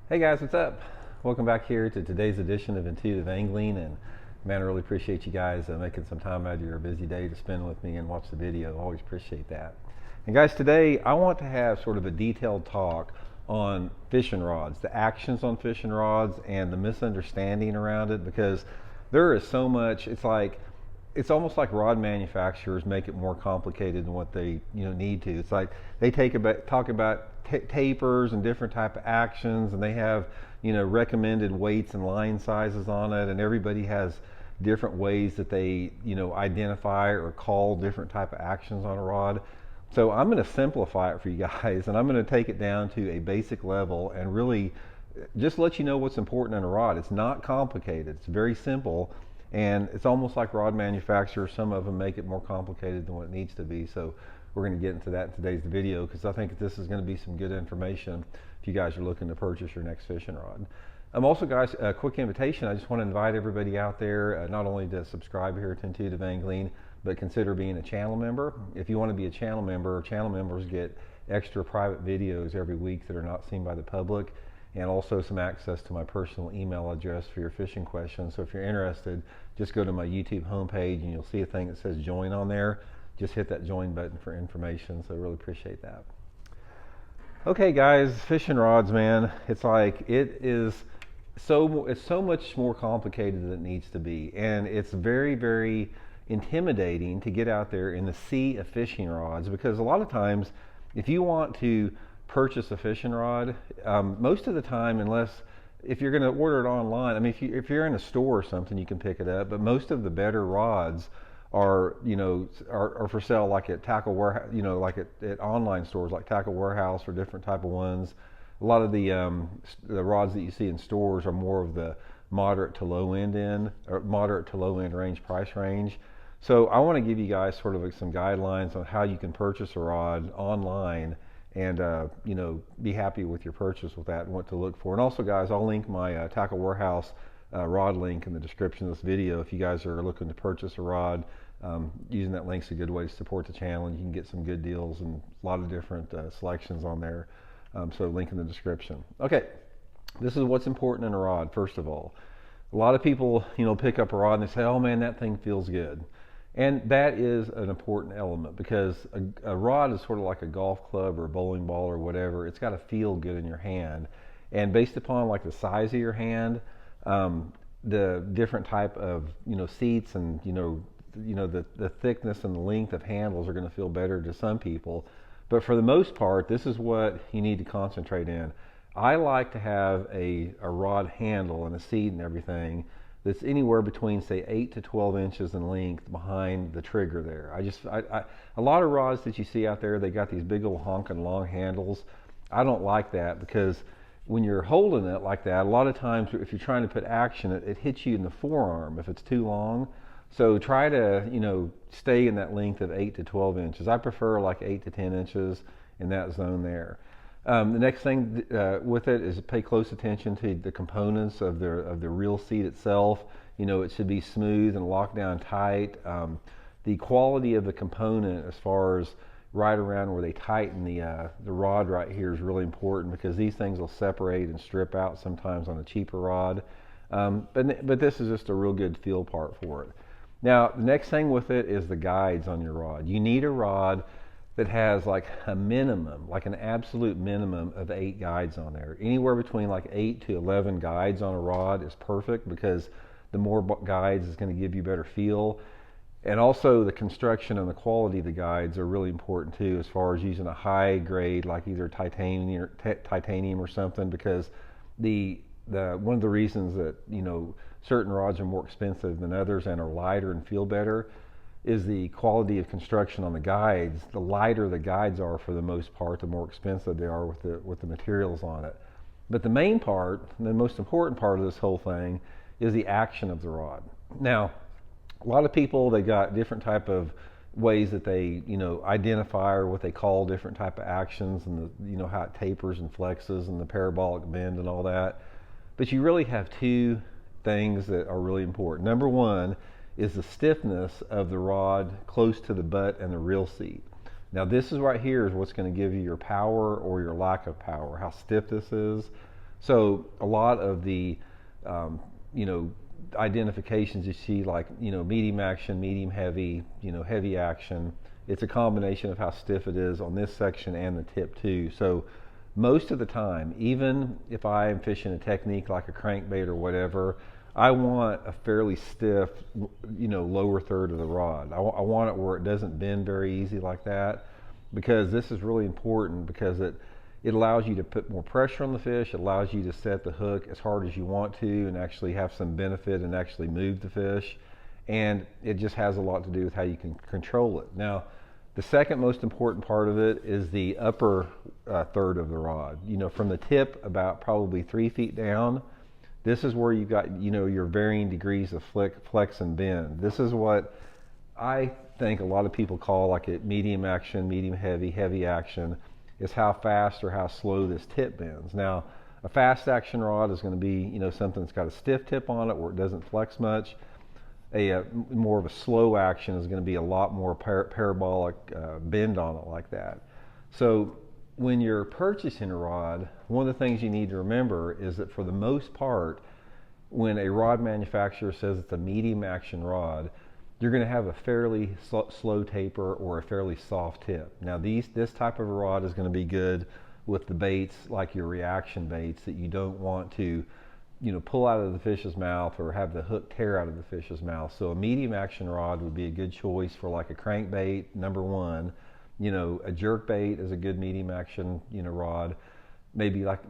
Hey guys, what's up? Welcome back here to today's edition of Intuitive Angling. And man, I really appreciate you guys making some time out of your busy day to spend with me and watch the video. Always appreciate that. And guys, today I want to have sort of a detailed talk on fishing rods, the actions on fishing rods and the misunderstanding around it, because there is so much. It's almost like rod manufacturers make it more complicated than what they need to. It's like they talk about tapers and different type of actions, and they have recommended weights and line sizes on it, and everybody has different ways that they identify or call different type of actions on a rod. So I'm going to simplify it for you guys, and I'm going to take it down to a basic level and really just let you know what's important in a rod. It's not complicated. It's very simple. And it's almost like rod manufacturers, some of them make it more complicated than what it needs to be. So we're going to get into that in today's video, because I think this is going to be some good information if you guys are looking to purchase your next fishing rod. Also, guys, a quick invitation. I just want to invite everybody out there not only to subscribe here to Intuitive Angling, but consider being a channel member. If you want to be a channel members get extra private videos every week that are not seen by the public, and also some access to my personal email address for your fishing questions. So if you're interested, just go to my YouTube homepage and you'll see a thing that says join on there. Just hit that join button for information. So I really appreciate that. Okay guys, fishing rods, man, it's so much more complicated than it needs to be. And it's very, very intimidating to get out there in the sea of fishing rods, because a lot of times if you want to purchase a fishing rod, most of the time, if you're going to order it online, I mean, if you're in a store or something, you can pick it up. But most of the better rods are for sale, like at Tackle Warehouse, like at online stores like Tackle Warehouse or different type of ones. A lot of the rods that you see in stores are more of the moderate to low end range, price range. So I want to give you guys sort of some guidelines on how you can purchase a rod online and be happy with your purchase with that and what to look for. And also, guys, I'll link my Tackle Warehouse rod link in the description of this video. If you guys are looking to purchase a rod, using that link's a good way to support the channel, and you can get some good deals and a lot of different selections on there. So link in the description. Okay, this is what's important in a rod. First of all, a lot of people pick up a rod and they say, oh man, that thing feels good. And that is an important element, because a rod is sort of like a golf club or a bowling ball or whatever. It's got to feel good in your hand. And based upon like the size of your hand, the different type of seats and the thickness and the length of handles are going to feel better to some people. But for the most part, this is what you need to concentrate in. I like to have a rod handle and a seat and everything that's anywhere between, say, 8 to 12 inches in length behind the trigger there. A lot of rods that you see out there, they got these big old honking long handles. I don't like that, because when you're holding it like that, a lot of times if you're trying to put action, it hits you in the forearm if it's too long. So try to stay in that length of 8 to 12 inches. I prefer like 8 to 10 inches in that zone there. The next thing with it is pay close attention to the components of the reel seat itself. It should be smooth and locked down tight. The quality of the component, as far as right around where they tighten the rod right here, is really important, because these things will separate and strip out sometimes on a cheaper rod. But this is just a real good feel part for it. Now, the next thing with it is the guides on your rod. You need a rod that has like a minimum, like an absolute minimum of 8 guides on there. Anywhere between like 8 to 11 guides on a rod is perfect, because the more guides is going to give you better feel. And also the construction and the quality of the guides are really important too, as far as using a high grade like either titanium or something, because one of the reasons that certain rods are more expensive than others and are lighter and feel better is the quality of construction on the guides. The lighter the guides are, for the most part, the more expensive they are with the materials on it. But the main part, the most important part of this whole thing, is the action of the rod. Now, a lot of people, they got different type of ways that they identify, or what they call different type of actions, and how it tapers and flexes and the parabolic bend and all that. But you really have two things that are really important. Number one is the stiffness of the rod close to the butt and the reel seat. Now this is right here is what's going to give you your power or your lack of power, how stiff this is. So a lot of the, you know, identifications you see, like, you know, medium action, medium heavy, you know, heavy action, it's a combination of how stiff it is on this section and the tip too. So most of the time, even if I am fishing a technique like a crankbait or whatever, I want a fairly stiff, you know, lower third of the rod. I want it where it doesn't bend very easy like that, because this is really important, because it allows you to put more pressure on the fish. It allows you to set the hook as hard as you want to and actually have some benefit and actually move the fish. And it just has a lot to do with how you can control it. Now, the second most important part of it is the upper third of the rod. You know, from the tip about probably 3 feet down, this is where you've got, you know, your varying degrees of flex and bend. This is what I think a lot of people call like a medium action, medium heavy, heavy action, is how fast or how slow this tip bends. Now, a fast action rod is going to be, you know, something that's got a stiff tip on it where it doesn't flex much. A more of a slow action is going to be a lot more parabolic bend on it like that. So when you're purchasing a rod, one of the things you need to remember is that for the most part, when a rod manufacturer says it's a medium action rod, you're going to have a fairly slow taper or a fairly soft tip. Now this type of a rod is going to be good with the baits like your reaction baits that you don't want to, you know, pull out of the fish's mouth or have the hook tear out of the fish's mouth. So a medium action rod would be a good choice for like a crankbait, number one. You know, a jerk bait is a good medium action, you know, rod. Maybe like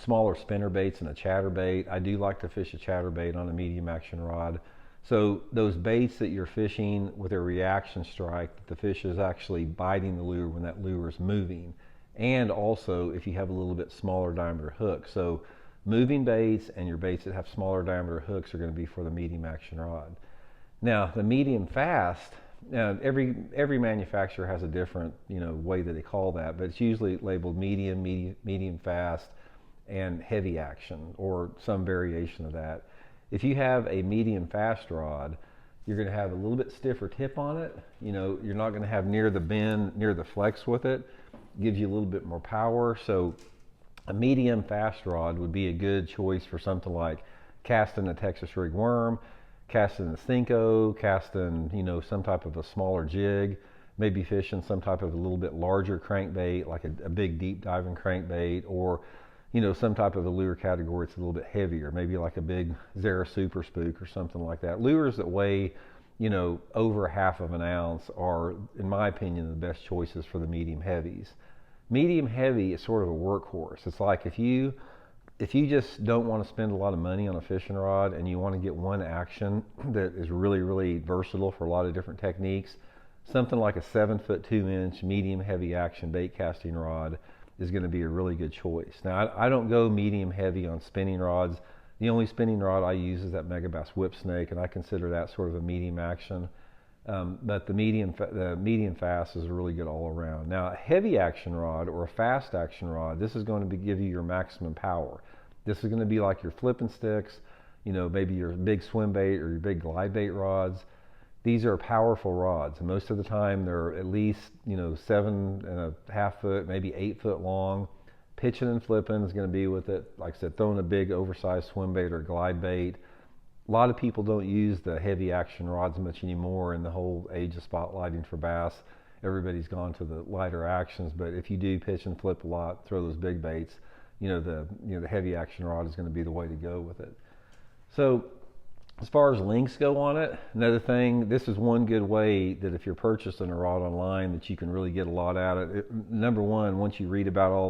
smaller spinner baits and a chatterbait. I do like to fish a chatterbait on a medium action rod. So those baits that you're fishing with a reaction strike, the fish is actually biting the lure when that lure is moving. And also if you have a little bit smaller diameter hook. So moving baits and your baits that have smaller diameter hooks are going to be for the medium action rod. Now the medium fast, every manufacturer has a different, you know, way that they call that, but it's usually labeled medium fast, and heavy action, or some variation of that. If you have a medium fast rod, you're going to have a little bit stiffer tip on it. You know, you're not going to have near the bend, near the flex with it. Gives you a little bit more power. So a medium fast rod would be a good choice for something like casting a Texas rig worm, casting a Cinco, casting, you know, some type of a smaller jig, maybe fishing some type of a little bit larger crankbait, like a big deep diving crankbait, or, you know, some type of a lure category that's a little bit heavier, maybe like a big Zara Super Spook or something like that. Lures that weigh, you know, over half of an ounce are, in my opinion, the best choices for the medium heavies. Medium heavy is sort of a workhorse. It's like if you just don't want to spend a lot of money on a fishing rod and you want to get one action that is really, really versatile for a lot of different techniques, something like a 7'2" medium heavy action bait casting rod is going to be a really good choice. Now, I don't go medium heavy on spinning rods. The only spinning rod I use is that Megabass Whip Snake, and I consider that sort of a medium action. But the medium fast is really good all around. Now, a heavy action rod or a fast action rod, this is going to give you your maximum power. This is going to be like your flipping sticks, you know, maybe your big swim bait or your big glide bait rods. These are powerful rods, and most of the time they're at least, you know, 7.5 foot, maybe 8 foot long. Pitching and flipping is going to be with it. Like I said, throwing a big oversized swim bait or glide bait. A lot of people don't use the heavy action rods much anymore in the whole age of spotlighting for bass. Everybody's gone to the lighter actions, but if you do pitch and flip a lot, throw those big baits, the heavy action rod is going to be the way to go with it. So as far as links go on it, another thing, this is one good way that if you're purchasing a rod online that you can really get a lot out of it. Number one, once you read about all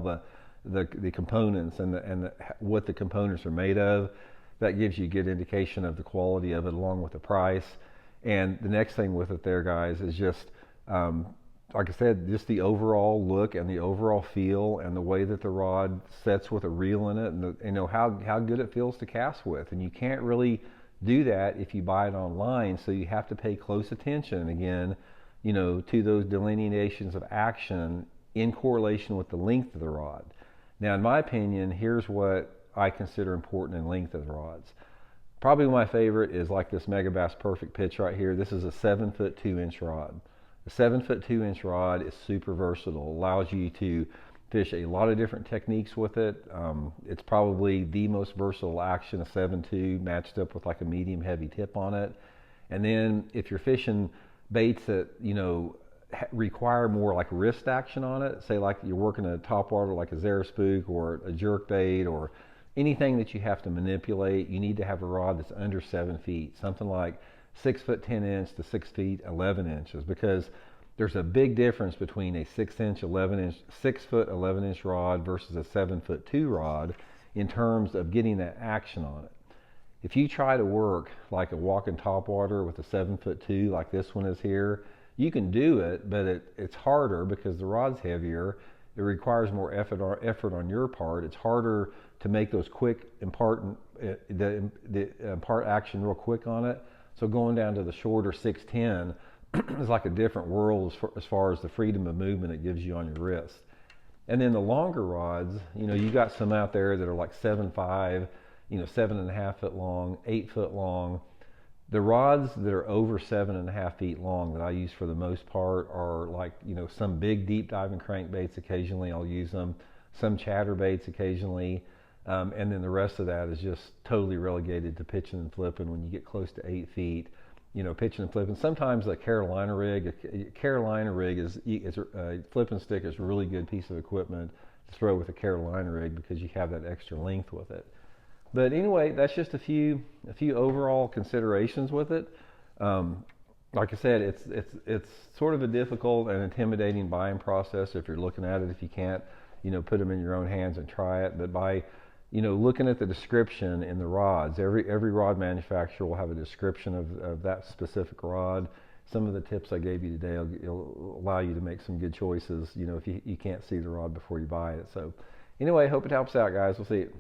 the components and what the components are made of, that gives you a good indication of the quality of it along with the price. And the next thing with it there, guys, is just, like I said, just the overall look and the overall feel and the way that the rod sets with a reel in it, and how good it feels to cast with. And you can't really do that if you buy it online, so you have to pay close attention, again, to those delineations of action in correlation with the length of the rod. Now, in my opinion, here's what I consider important in length of the rods. Probably my favorite is like this Megabass Perfect Pitch right here. This is a 7'2" rod. A 7'2" rod is super versatile. Allows you to fish a lot of different techniques with it. It's probably the most versatile action, a 7.2 matched up with like a medium heavy tip on it. And then if you're fishing baits that, require more like wrist action on it, say like you're working a topwater like a Zaraspook or a jerk bait or anything that you have to manipulate, you need to have a rod that's under 7 feet, something like 6 foot 10 inch to 6 feet 11 inches, because there's a big difference between a 6 foot 11 inch rod versus a 7 foot 2 rod in terms of getting that action on it. If you try to work like a walking topwater with a 7 foot 2 like this one is here, you can do it, but it's harder because the rod's heavier. It requires more effort on your part. It's harder to make those quick impart action real quick on it. So going down to the shorter 610 is like a different world as far as the freedom of movement it gives you on your wrist. And then the longer rods, you got some out there that are like 7.5, 7.5 foot long, 8 foot long. The rods that are over 7.5 feet long that I use for the most part are like, some big deep diving crankbaits. Occasionally I'll use them, some chatterbaits occasionally. And then the rest of that is just totally relegated to pitching and flipping when you get close to 8 feet. Pitching and flipping. Sometimes a Carolina rig is a flipping stick is a really good piece of equipment to throw with a Carolina rig because you have that extra length with it. But anyway, that's just a few overall considerations with it. Like I said, it's sort of a difficult and intimidating buying process if you're looking at it. If you can't, put them in your own hands and try it. But by looking at the description in the rods, every rod manufacturer will have a description of that specific rod. Some of the tips I gave you today will allow you to make some good choices, if you can't see the rod before you buy it. So anyway, hope it helps out, guys. We'll see you.